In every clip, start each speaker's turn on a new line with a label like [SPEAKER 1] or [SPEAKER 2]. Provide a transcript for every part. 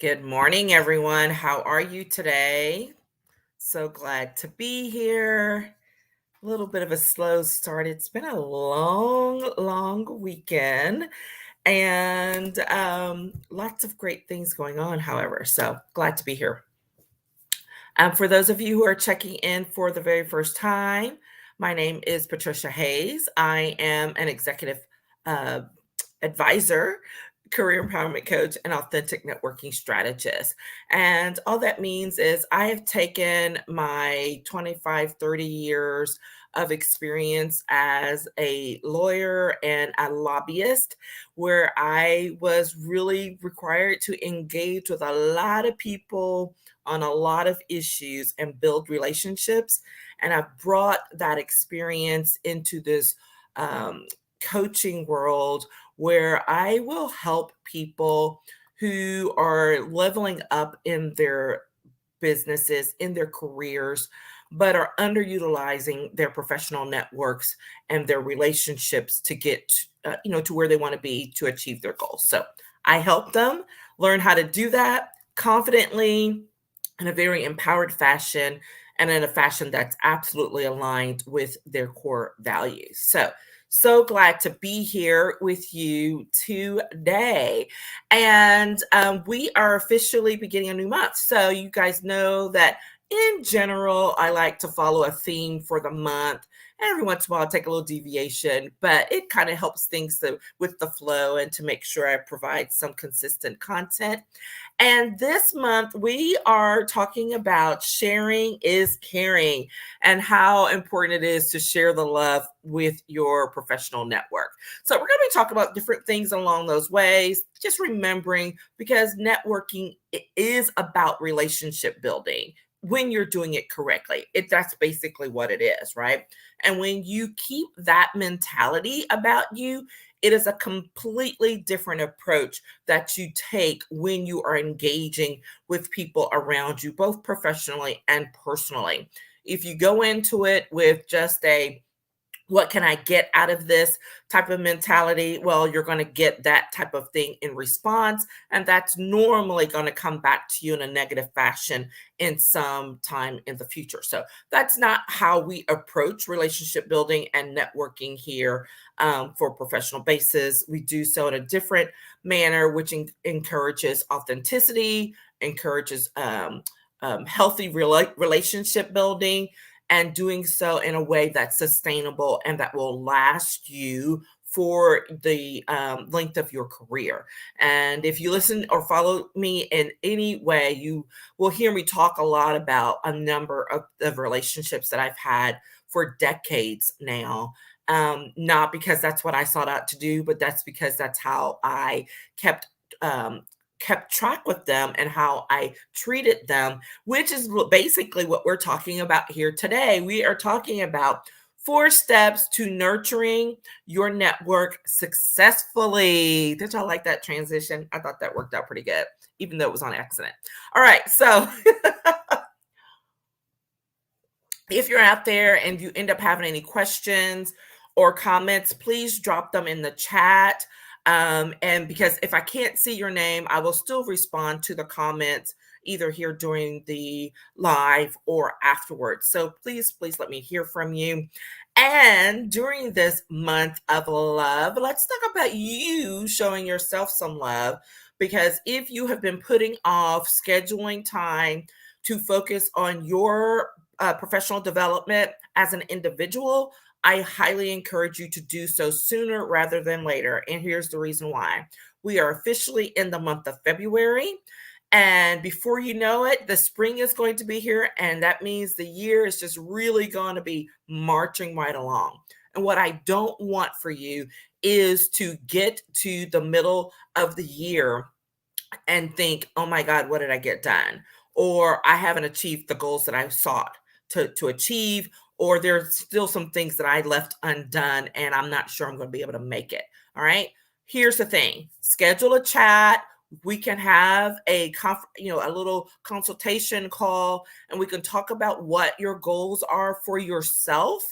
[SPEAKER 1] Good morning, everyone. How are you today? So glad to be here. A little bit of a slow start. It's been a long weekend and lots of great things going on, however. So glad to be here. For those of you who are checking in for the very first time, my name is Patricia Hayes. I am an executive uh, advisor, career empowerment coach, and authentic networking strategist. And all that means is I have taken my 25, 30 years of experience as a lawyer and a lobbyist, where I was really required to engage with a lot of people on a lot of issues and build relationships. And I've brought that experience into this coaching world where I will help people who are leveling up in their businesses, in their careers, but are underutilizing their professional networks and their relationships to get, to where they want to be to achieve their goals. So I help them learn how to do that confidently in a very empowered fashion and in a fashion that's absolutely aligned with their core values. So glad to be here with you today. And we are officially beginning a new month. So, you guys know that in general, I like to follow a theme for the month. Every once in a while, I take a little deviation, but it kind of helps things with the flow and to make sure I provide some consistent content. And this month, we are talking about sharing is caring and how important it is to share the love with your professional network. So, we're going to be talking about different things along those ways, just remembering because networking is about relationship building when you're doing it correctly. That's basically what it is, right? And when you keep that mentality about you, it is a completely different approach that you take when you are engaging with people around you, both professionally and personally. If you go into it with just a what can I get out of this type of mentality? Well, you're going to get that type of thing in response. And that's normally going to come back to you in a negative fashion in some time in the future. So that's not how we approach relationship building and networking here for professional basis. We do so in a different manner, which encourages authenticity, encourages healthy relationship building, and doing so in a way that's sustainable and that will last you for the length of your career. And if you listen or follow me in any way, you will hear me talk a lot about a number of relationships that I've had for decades now. Not because that's what I sought out to do, but that's because that's how I kept um, kept track with them and how I treated them, which is basically what we're talking about here today. We are talking about 4 steps to nurturing your network successfully. Did y'all like that transition? I thought that worked out pretty good, even though it was on accident. All right. So if you're out there and you end up having any questions or comments, please drop them in the chat. And because if I can't see your name, I will still respond to the comments either here during the live or afterwards. So please let me hear from you. And during this month of love, let's talk about you showing yourself some love. Because if you have been putting off scheduling time to focus on your professional development as an individual, I highly encourage you to do so sooner rather than later. And here's the reason why. We are officially in the month of February. And before you know it, the spring is going to be here. And that means the year is just really going to be marching right along. And what I don't want for you is to get to the middle of the year and think, oh my God, what did I get done? Or I haven't achieved the goals that I sought to achieve, or there's still some things that I left undone and I'm not sure I'm going to be able to make it. All right. Here's the thing. Schedule a chat. We can have a little consultation call, and we can talk about what your goals are for yourself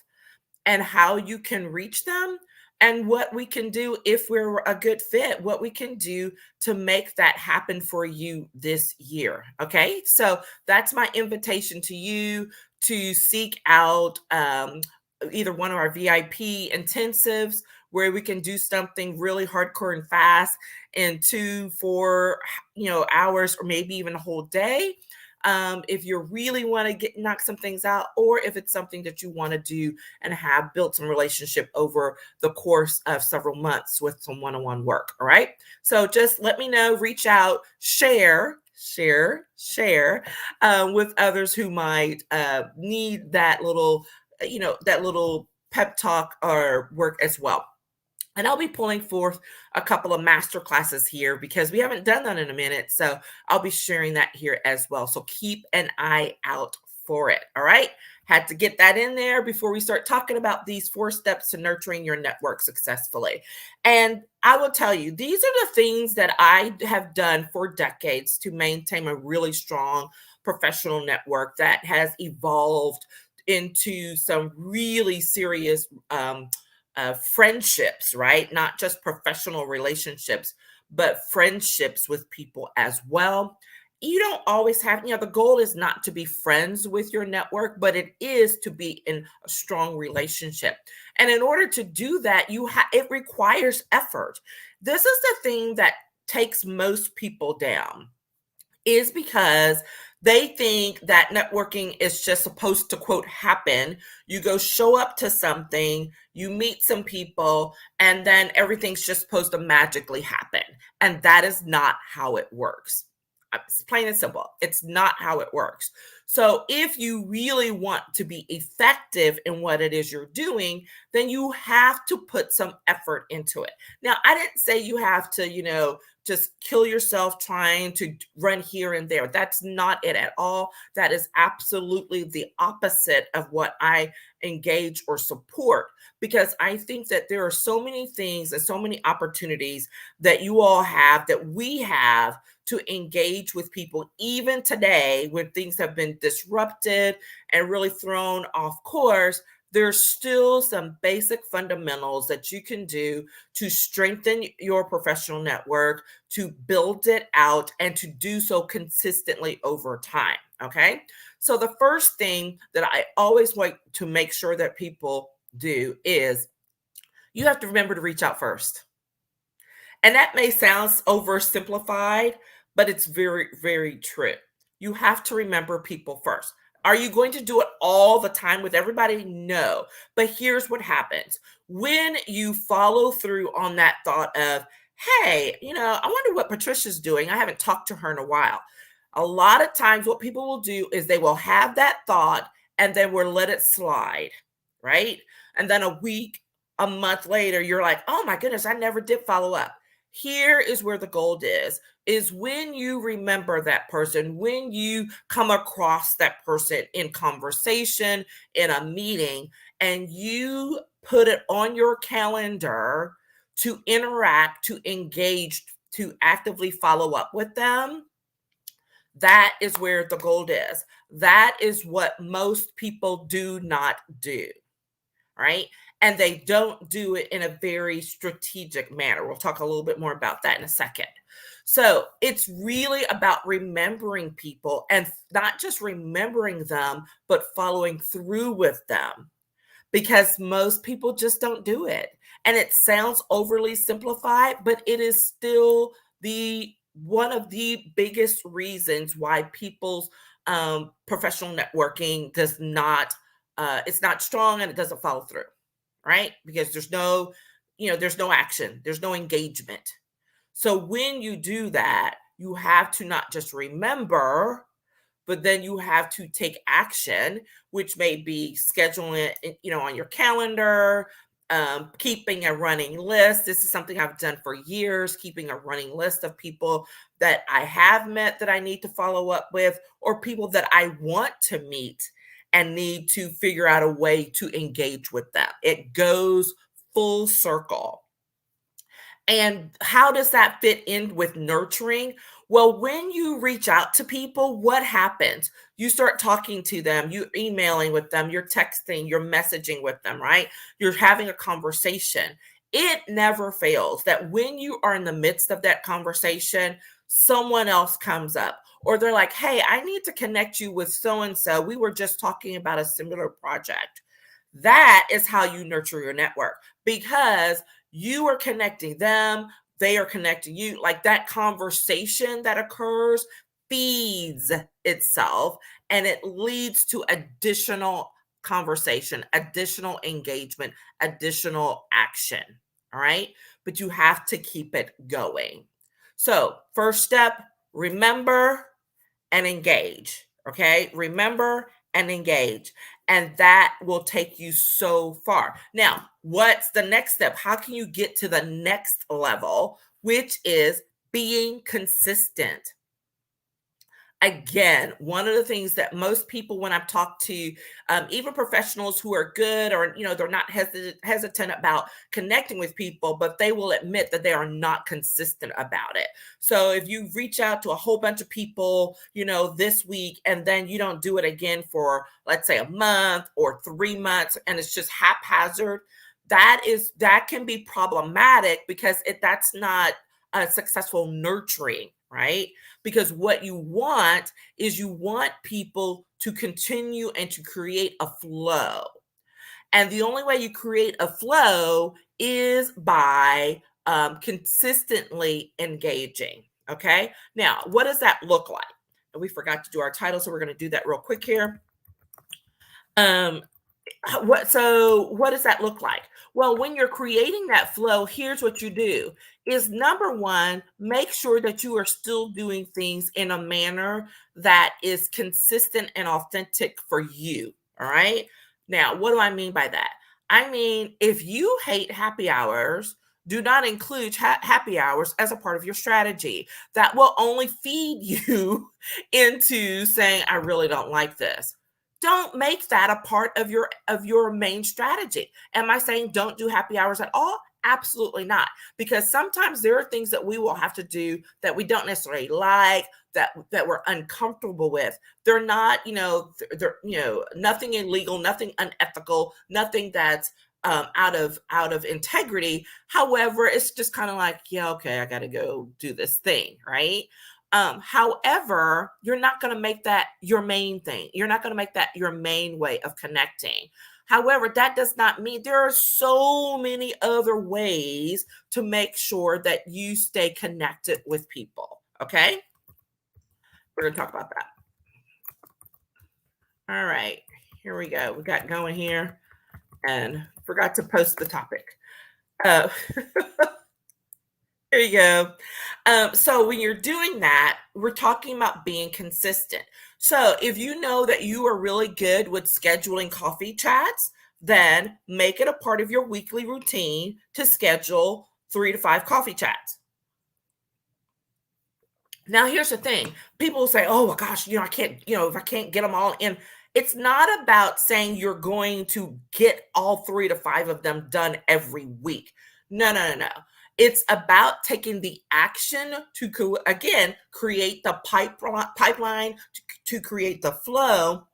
[SPEAKER 1] and how you can reach them. and what we can do if we're a good fit, what we can do to make that happen for you this year. Okay. So that's my invitation to you to seek out either one of our VIP intensives where we can do something really hardcore and fast in 2, 4, hours, or maybe even a whole day. If you really want to get knock some things out, or if it's something that you want to do and have built some relationship over the course of several months with some one-on-one work. All right. So just let me know, reach out, share with others who might need that little pep talk or work as well. And I'll be pulling forth a couple of master classes here because we haven't done that in a minute. So I'll be sharing that here as well. So keep an eye out for it. All right. Had to get that in there before we start talking about these 4 steps to nurturing your network successfully. And I will tell you, these are the things that I have done for decades to maintain a really strong professional network that has evolved into some really serious friendships, right? Not just professional relationships, but friendships with people as well. You don't always have, the goal is not to be friends with your network, but it is to be in a strong relationship. And in order to do that, it requires effort. This is the thing that takes most people down, is because they think that networking is just supposed to, quote, happen. You go show up to something, you meet some people, and then everything's just supposed to magically happen. And that is not how it works. It's plain and simple. It's not how it works. So if you really want to be effective in what it is you're doing, then you have to put some effort into it. Now, I didn't say you have to, just kill yourself trying to run here and there. That's not it at all. That is absolutely the opposite of what I engage or support, because I think that there are so many things and so many opportunities that you all have, that we have, to engage with people even today when things have been disrupted and really thrown off course. There's still some basic fundamentals that you can do to strengthen your professional network, to build it out, and to do so consistently over time. Okay. So the first thing that I always like to make sure that people do is you have to remember to reach out first. And that may sound oversimplified, but it's very, very true. You have to remember people first. Are you going to do it all the time with everybody? No. But here's what happens when you follow through on that thought of, hey, I wonder what Patricia's doing. I haven't talked to her in a while. A lot of times, what people will do is they will have that thought and then we'll let it slide, right? And then a week, a month later, you're like, oh my goodness, I never did follow up. Here is where the gold is when you remember that person, when you come across that person in conversation, in a meeting, and you put it on your calendar to interact, to engage, to actively follow up with them. That is where the gold is. That is what most people do not do, right? And they don't do it in a very strategic manner. We'll talk a little bit more about that in a second. So it's really about remembering people, and not just remembering them, but following through with them, because most people just don't do it. And it sounds overly simplified, but it is still the one of the biggest reasons why people's professional networking does not it's not strong and it doesn't follow through, right? Because there's no action, there's no engagement. So when you do that, you have to not just remember, but then you have to take action, which may be scheduling it, on your calendar, keeping a running list. This is something I've done for years, keeping a running list of people that I have met that I need to follow up with, or people that I want to meet and need to figure out a way to engage with them. It goes full circle. And how does that fit in with nurturing? Well, when you reach out to people, what happens? You start talking to them, you're emailing with them, you're texting, you're messaging with them, right? You're having a conversation. It never fails that when you are in the midst of that conversation, someone else comes up or they're like, hey, I need to connect you with so and so. We were just talking about a similar project. That is how you nurture your network because you are connecting them, they are connecting you. Like that conversation that occurs feeds itself and it leads to additional conversation, additional engagement, additional action. All right. But you have to keep it going. So, first step, remember and engage. Okay. Remember and engage. And that will take you so far. Now, what's the next step? How can you get to the next level, which is being consistent? Again, one of the things that most people, when I've talked to even professionals who are good or, they're not hesitant about connecting with people, but they will admit that they are not consistent about it. So if you reach out to a whole bunch of people, this week, and then you don't do it again for, let's say, a month or 3 months, and it's just haphazard, that can be problematic because that's not a successful nurturing, right? Because what you want is you want people to continue and to create a flow. And the only way you create a flow is by consistently engaging. Okay. Now, what does that look like? And we forgot to do our title, so we're going to do that real quick here. Um, what does that look like? Well, when you're creating that flow, here's what you do is number one, make sure that you are still doing things in a manner that is consistent and authentic for you. All right. Now, what do I mean by that? I mean, if you hate happy hours, do not include happy hours as a part of your strategy. That will only feed you into saying, I really don't like this. Don't make that a part of your main strategy. Am I saying don't do happy hours at all? Absolutely not. Because sometimes there are things that we will have to do that we don't necessarily like, that we're uncomfortable with. They're not, they're nothing illegal, nothing unethical, nothing that's out of integrity. However, it's just kind of like, yeah, okay, I got to go do this thing, right? However, you're not going to make that your main thing. You're not going to make that your main way of connecting. However, that does not mean there are so many other ways to make sure that you stay connected with people. Okay. We're going to talk about that. All right. Here we go. We got going here and forgot to post the topic. Uh, There you go. So when you're doing that, we're talking about being consistent. So if you know that you are really good with scheduling coffee chats, then make it a part of your weekly routine to schedule 3 to 5 coffee chats. Now, here's the thing. People will say, oh my gosh, I can't, if I can't get them all in. It's not about saying you're going to get all 3 to 5 of them done every week. No, no, no, no. It's about taking the action to, again, create the pipeline, to create the flow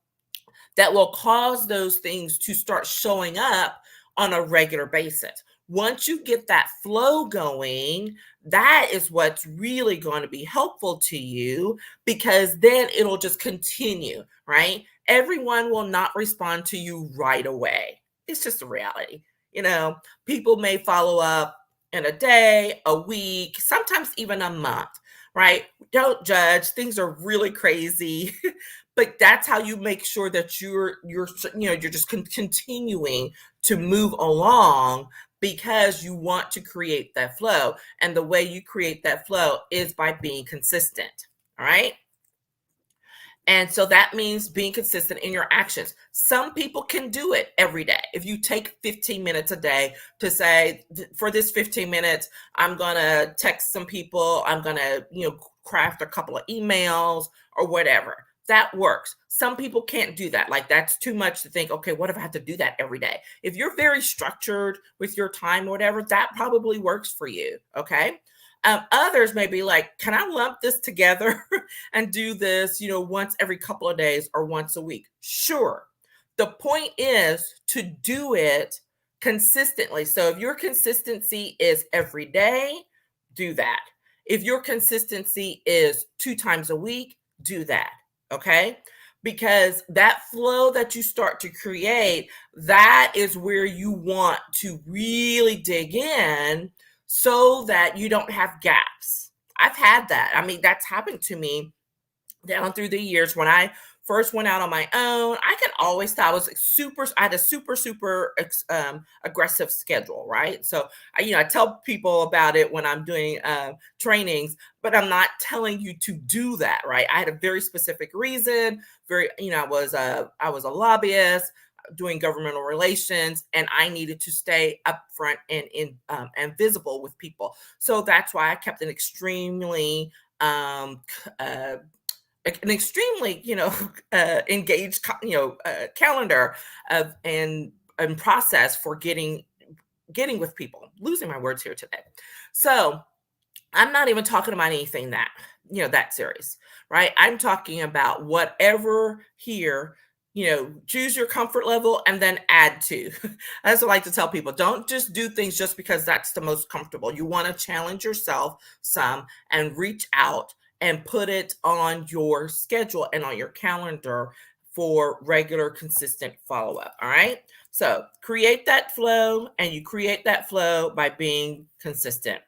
[SPEAKER 1] that will cause those things to start showing up on a regular basis. Once you get that flow going, that is what's really going to be helpful to you because then it'll just continue, right? Everyone will not respond to you right away. It's just a reality. People may follow up in a day, a week, sometimes even a month, right? Don't judge. Things are really crazy. But that's how you make sure that you're just continuing to move along because you want to create that flow. And the way you create that flow is by being consistent. All right. And so that means being consistent in your actions. Some people can do it every day. If you take 15 minutes a day to say, for this 15 minutes, I'm going to text some people, I'm going to, craft a couple of emails or whatever. That works. Some people can't do that. Like that's too much to think, okay, what if I have to do that every day? If you're very structured with your time or whatever, that probably works for you. Okay. Others may be like, can I lump this together and do this, once every couple of days or once a week? Sure. The point is to do it consistently. So if your consistency is every day, do that. If your consistency is 2 times a week, do that. Okay. Because that flow that you start to create, that is where you want to really dig in so that you don't have gaps. I've had that. I mean, that's happened to me down through the years when I first went out on my own. I could always tell I had a super aggressive schedule, right? So I tell people about it when I'm doing trainings, but I'm not telling you to do that, right? I had a very specific reason. I was a lobbyist doing governmental relations, and I needed to stay upfront and visible with people. So that's why I kept um, uh, an extremely engaged calendar of and process for getting with people. Losing my words here today. So I'm not even talking about anything that serious, right? I'm talking about whatever here. Choose your comfort level and then add to. As I like to tell people, don't just do things just because that's the most comfortable. You want to challenge yourself some and reach out and put it on your schedule and on your calendar for regular, consistent follow up. All right. So create that flow, and you create that flow by being consistent.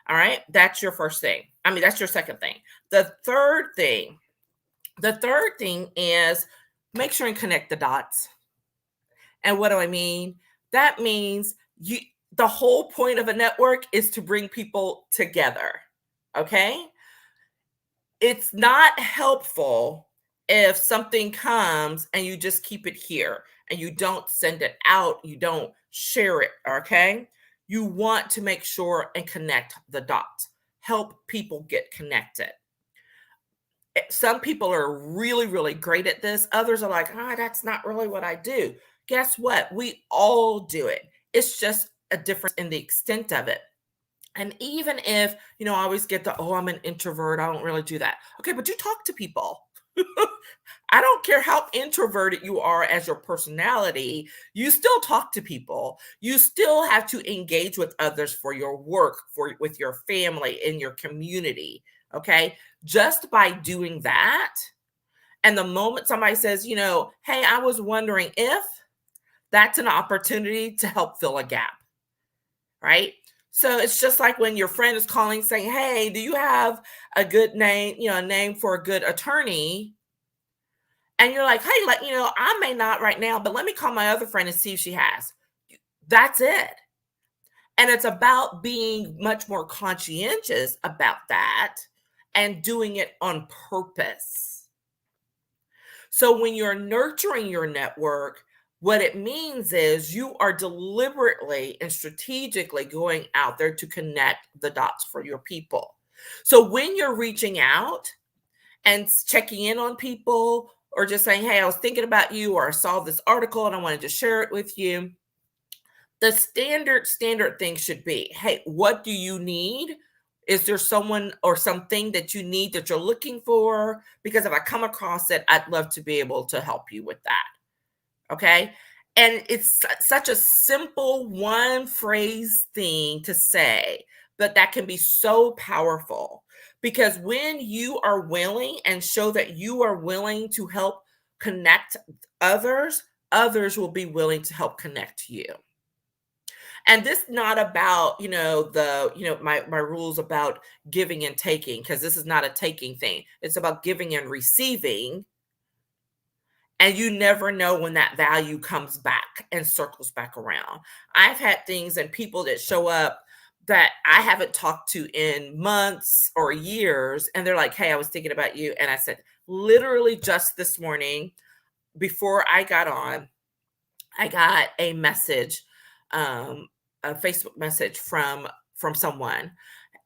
[SPEAKER 1] All right. That's your first thing. I mean, that's your second thing. The third thing is make sure and connect the dots. And what do I mean? That means the whole point of a network is to bring people together. Okay. It's not helpful if something comes and you just keep it here and you don't send it out, you don't share it. Okay. You want to make sure and connect the dots, help people get connected. Some people are really, really great at this. Others are like, that's not really what I do. Guess what? We all do it. It's just a difference in the extent of it. And even if, I always get I'm an introvert, I don't really do that. Okay, but you talk to people. I don't care how introverted you are as your personality, you still talk to people. You still have to engage with others for your work, with your family, in your community. Okay. Just by doing that, and the moment somebody says, hey, I was wondering if, that's an opportunity to help fill a gap, right? So it's just like when your friend is calling saying, hey, do you have a good name, a name for a good attorney? And you're like, hey, I may not right now, but let me call my other friend and see if she has. That's it. And it's about being much more conscientious about that and doing it on purpose. So when you're nurturing your network, what it means is you are deliberately and strategically going out there to connect the dots for your people. So when you're reaching out and checking in on people, or just saying, hey, I was thinking about you, or I saw this article and I wanted to share it with you, the standard thing should be, hey, what do you need? Is there someone or something that you need that you're looking for? Because if I come across it, I'd love to be able to help you with that. Okay. And it's such a simple one phrase thing to say, but that can be so powerful, because when you are willing and show that you are willing to help connect others, others will be willing to help connect you. And this is not about, my rules about giving and taking, because this is not a taking thing. It's about giving and receiving. And you never know when that value comes back and circles back around. I've had things and people that show up that I haven't talked to in months or years. And they're like, hey, I was thinking about you. And I said, literally just this morning, before I got on, I got a message, a Facebook message from someone.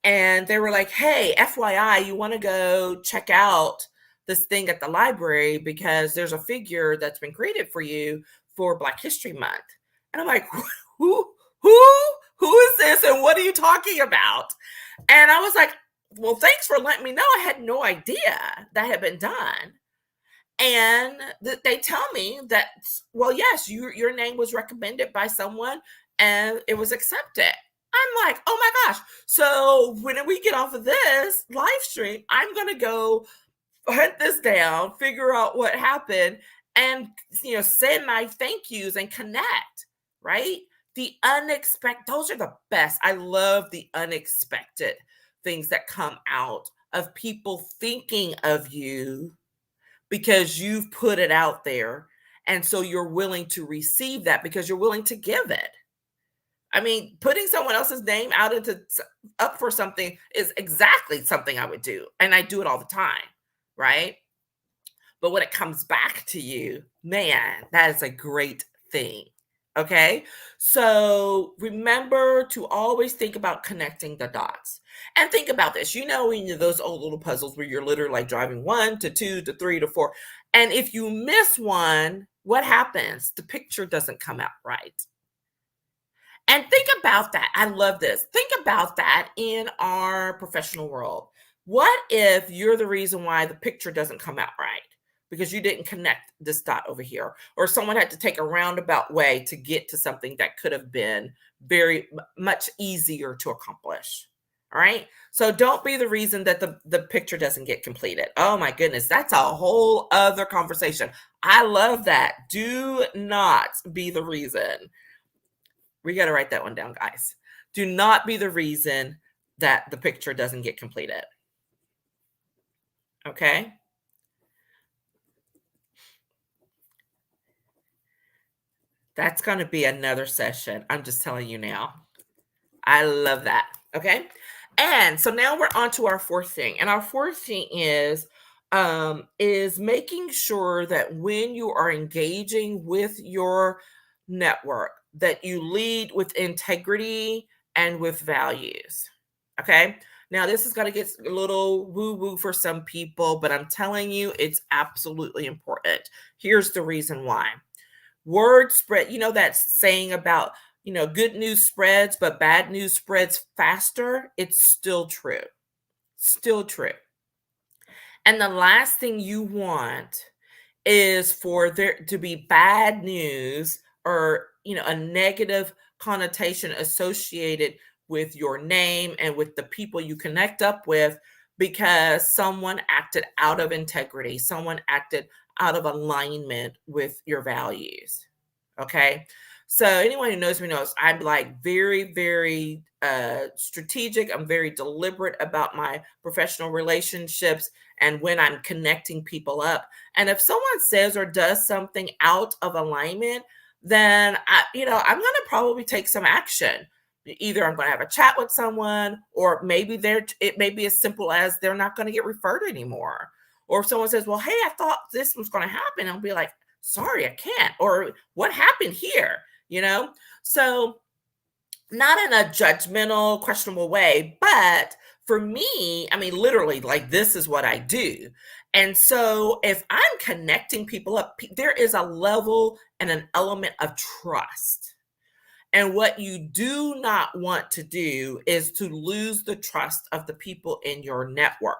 [SPEAKER 1] And they were like, hey, FYI, you want to go check out this thing at the library because there's a figure that's been created for you for Black History Month. And I'm like, who is this? And what are you talking about? And I was like, well, thanks for letting me know. I had no idea that had been done. And they tell me that, well, yes, your name was recommended by someone, and it was accepted. I'm like, oh my gosh. So when we get off of this live stream, I'm going to go hunt this down, figure out what happened, and send my thank yous and connect, right? The unexpected, those are the best. I love the unexpected things that come out of people thinking of you because you've put it out there. And so you're willing to receive that because you're willing to give it. I mean, putting someone else's name out up for something is exactly something I would do. And I do it all the time, right? But when it comes back to you, man, that is a great thing. Okay. So remember to always think about connecting the dots and think about this. Those old little puzzles where you're literally like driving 1 to 2 to 3 to 4. And if you miss one, what happens? The picture doesn't come out right. And think about that. I love this. Think about that in our professional world. What if you're the reason why the picture doesn't come out right? Because you didn't connect this dot over here, or someone had to take a roundabout way to get to something that could have been very much easier to accomplish. All right. So don't be the reason that the picture doesn't get completed. Oh my goodness. That's a whole other conversation. I love that. Do not be the reason. We got to write that one down, guys. Do not be the reason that the picture doesn't get completed. Okay. That's going to be another session. I'm just telling you now. I love that. Okay. And so now we're on to our fourth thing. And our fourth thing is making sure that when you are engaging with your network, that you lead with integrity and with values. Okay. Now, this is going to get a little woo-woo for some people, but I'm telling you, it's absolutely important. Here's the reason why. Word spread, that saying about, good news spreads, but bad news spreads faster. It's still true. Still true. And the last thing you want is for there to be bad news or, a negative connotation associated with your name and with the people you connect up with because someone acted out of integrity, someone acted out of alignment with your values. Okay. So anyone who knows me knows I'm like very, very strategic. I'm very deliberate about my professional relationships and when I'm connecting people up. And if someone says or does something out of alignment, then I'm going to probably take some action. Either I'm going to have a chat with someone, or maybe it may be as simple as they're not going to get referred anymore. Or if someone says, well, hey, I thought this was going to happen, I'll be like, sorry, I can't. Or what happened here? So not in a judgmental, questionable way, but for me, I mean, literally, like this is what I do. And so if I'm connecting people up, there is a level and an element of trust. And what you do not want to do is to lose the trust of the people in your network.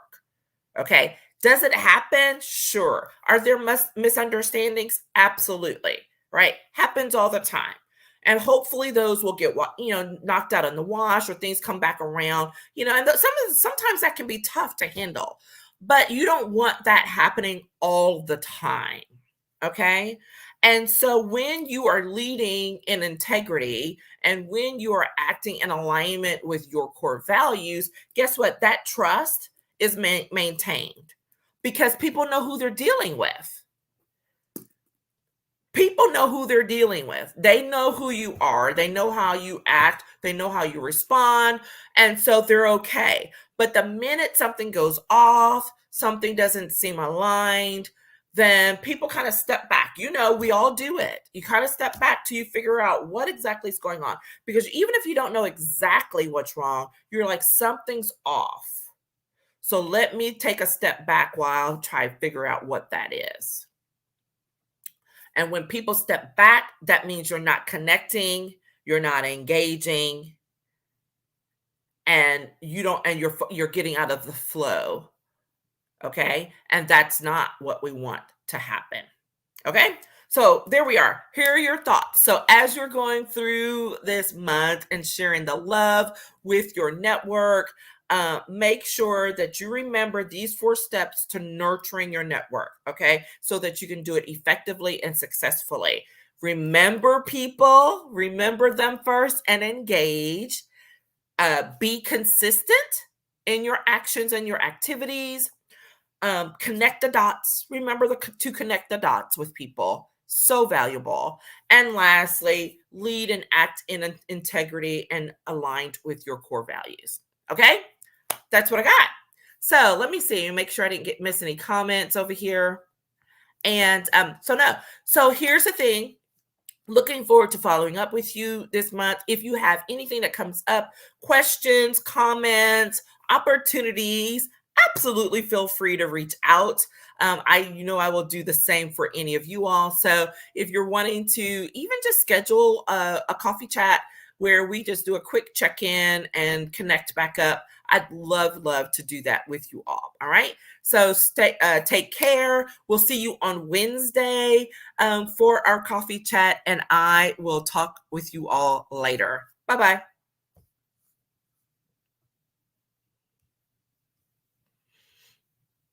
[SPEAKER 1] Okay. Does it happen? Sure. Are there misunderstandings? Absolutely. Right. Happens all the time. And hopefully those will get knocked out in the wash, or things come back around, and sometimes that can be tough to handle, but you don't want that happening all the time. Okay. And so when you are leading in integrity and when you are acting in alignment with your core values, guess what? That trust is maintained because people know who they're dealing with. People know who they're dealing with. They know who you are. They know how you act. They know how you respond. And so they're okay. But the minute something goes off, something doesn't seem aligned, then people kind of step back. We all do it. You kind of step back till you figure out what exactly is going on. Because even if you don't know exactly what's wrong, you're like, something's off. So let me take a step back while I try to figure out what that is. And when people step back, that means you're not connecting, you're not engaging, and you're getting out of the flow. Okay? And that's not what we want to happen. Okay? So there we are. Here are your thoughts. So as you're going through this month and sharing the love with your network, make sure that you remember these 4 steps to nurturing your network, okay? So that you can do it effectively and successfully. Remember people, remember them first and engage. Be consistent in your actions and your activities. Connect the dots. Remember to connect the dots with people. So valuable. And lastly, lead and act in integrity and aligned with your core values. Okay, that's what I got. So let me see. Make sure I didn't miss any comments over here. And so here's the thing. Looking forward to following up with you this month. If you have anything that comes up, questions, comments, opportunities, absolutely feel free to reach out. I will do the same for any of you all. So if you're wanting to even just schedule a coffee chat where we just do a quick check-in and connect back up, I'd love to do that with you all. All right. So take care. We'll see you on Wednesday for our coffee chat, and I will talk with you all later. Bye-bye.